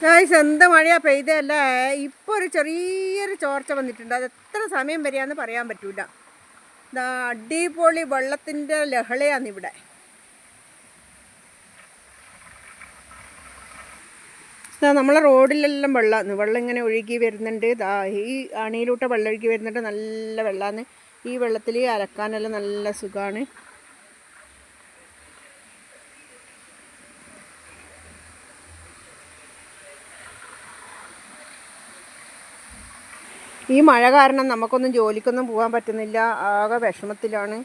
Guys എന്ത് മഴയാ പെയ്തല്ലേ. ഇപ്പോൾ ഒരു ചെറിയൊരു ചോർച്ച വന്നിട്ടുണ്ട്. അത് എത്ര സമയം വരെയാന്ന് പറയാൻ പറ്റൂല. ഇതാ അടിപൊളി വെള്ളത്തിൻ്റെ ലഹളയാണ് ഇവിടെ. നമ്മളെ റോഡിലെല്ലാം വെള്ളം ഇങ്ങനെ ഒഴുകി വരുന്നുണ്ട്. ഈ അണിയിലൂടെ വെള്ളം ഒഴുകി വരുന്നുണ്ട്. നല്ല വെള്ളമാണ്. ഈ വെള്ളത്തിൽ അലക്കാനെല്ലാം നല്ല സുഖമാണ്. ഈ മഴ കാരണം നമുക്കൊന്നും ജോലിക്കൊന്നും പോകാൻ പറ്റുന്നില്ല. ആകെ വിഷമത്തിലാണ്.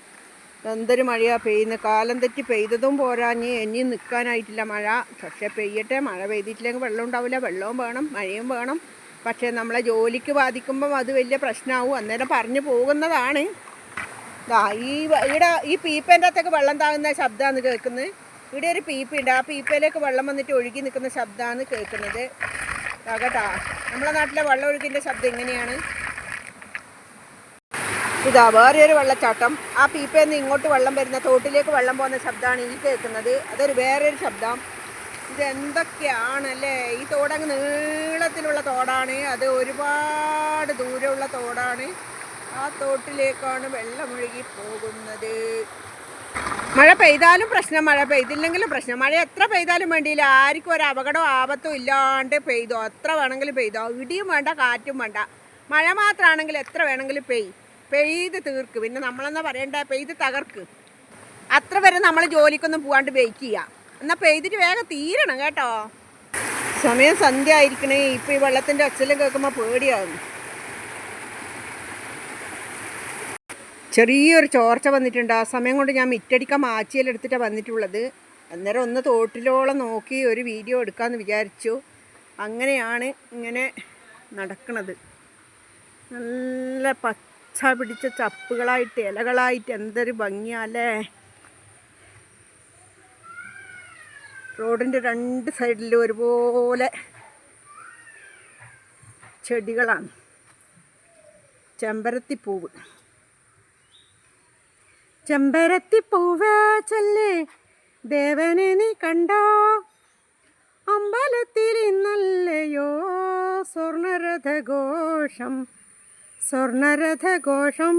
എന്തൊരു മഴയാണ് പെയ്യുന്നത്. കാലം തെറ്റി പെയ്തതും പോരാഞ്ഞ് ഇനിയും നിൽക്കാനായിട്ടില്ല മഴ. പക്ഷേ പെയ്യട്ടെ. മഴ പെയ്തിട്ടില്ലെങ്കിൽ വെള്ളം ഉണ്ടാവില്ല. വെള്ളവും വേണം, മഴയും വേണം. പക്ഷേ നമ്മളെ ജോലിക്ക് ബാധിക്കുമ്പം അത് വലിയ പ്രശ്നമാവും. അന്നേരം പറഞ്ഞു പോകുന്നതാണ്. ഇവിടെ ഈ പീപ്പേൻ്റെ അകത്തൊക്കെ വെള്ളം താകുന്ന ശബ്ദമാണ് കേൾക്കുന്നത്. ഇവിടെ ഒരു പീപ്പുണ്ട്. ആ പീപ്പയിലേക്ക് വെള്ളം വന്നിട്ട് ഒഴുകി നിൽക്കുന്ന ശബ്ദമാണ് കേൾക്കുന്നത്. കേട്ടോ, നമ്മളെ നാട്ടിലെ വെള്ളം ഒഴുകിൻ്റെ ശബ്ദം ഇങ്ങനെയാണ്. ഇതാ വേറെയൊരു വെള്ളച്ചാട്ടം. ആ പീപ്പയിൽ നിന്ന് ഇങ്ങോട്ട് വെള്ളം വരുന്ന തോട്ടിലേക്ക് വെള്ളം പോകുന്ന ശബ്ദമാണ് ഈ കേൾക്കുന്നത്. അതൊരു വേറൊരു ശബ്ദം. ഇതെന്തൊക്കെയാണല്ലേ. ഈ തോടങ്ങ് നീളത്തിലുള്ള തോടാണ്. അത് ഒരുപാട് ദൂരമുള്ള തോടാണ്. ആ തോട്ടിലേക്കാണ് വെള്ളം ഒഴുകി പോകുന്നത്. മഴ പെയ്താലും പ്രശ്നം, മഴ പെയ്തില്ലെങ്കിലും പ്രശ്നം. മഴ എത്ര പെയ്താലും വേണ്ടിയില്ല. ആർക്കും ഒരു അപകടവും ആപത്തും ഇല്ലാണ്ട് പെയ്തോ. എത്ര വേണമെങ്കിലും പെയ്തോ. ഇടിയും വേണ്ട, കാറ്റും വേണ്ട. മഴ മാത്രമാണെങ്കിൽ എത്ര വേണമെങ്കിലും പെയ്ത് തീർക്ക്. പിന്നെ നമ്മളെന്നാ പറയണ്ട, പെയ്ത് തകർക്ക്. അത്ര വരെ നമ്മൾ ജോലിക്കൊന്നും പോകാണ്ട് വെയിറ്റ് ചെയ്യുക. എന്നാൽ പെയ്തിട്ട് വേഗം തീരണം കേട്ടോ. സമയം സന്ധ്യ ആയിരിക്കണേ. ഇപ്പം ഈ വെള്ളത്തിൻ്റെ ഒച്ചലും കേൾക്കുമ്പോൾ പേടിയാകും. ചെറിയൊരു ചോർച്ച വന്നിട്ടുണ്ട്. ആ സമയം കൊണ്ട് ഞാൻ മിറ്റടിക്കാൻ മാച്ചിയിലെടുത്തിട്ടാണ് വന്നിട്ടുള്ളത്. അന്നേരം ഒന്ന് തോട്ടിലോളം നോക്കി ഒരു വീഡിയോ എടുക്കാമെന്ന് വിചാരിച്ചു. അങ്ങനെയാണ് ഇങ്ങനെ നടക്കുന്നത്. നല്ല പച്ച പിടിച്ച ചപ്പുകളായിട്ട്, ഇലകളായിട്ട് എന്തൊരു ഭംഗിയാല്ലേ. റോഡിൻ്റെ രണ്ട് സൈഡിലും ഒരുപോലെ ചെടികളാണ്. ചെമ്പരത്തിപ്പൂവ്. ചെമ്പരത്തിപ്പൂവേ ചൊല്ലേ ദേവനെ നീ കണ്ടോ, അമ്പലത്തിൽ ഇന്നല്ലയോ സ്വർണരഥഘോഷം, സ്വർണരഥഘോഷം.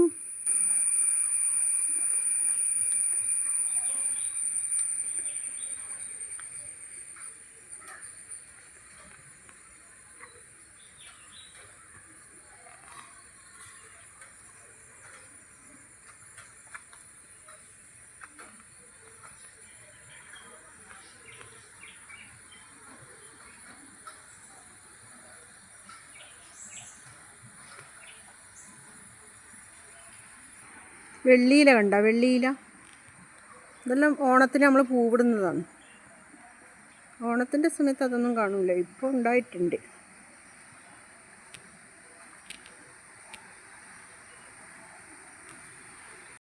വെള്ളിയില കണ്ട, വെള്ളിയില. ഇതെല്ലാം ഓണത്തിന് നമ്മൾ പൂവിടുന്നതാണ്. ഓണത്തിൻ്റെ സമയത്ത് അതൊന്നും കാണില്ല. ഇപ്പോൾ ഉണ്ടായിട്ടുണ്ട്.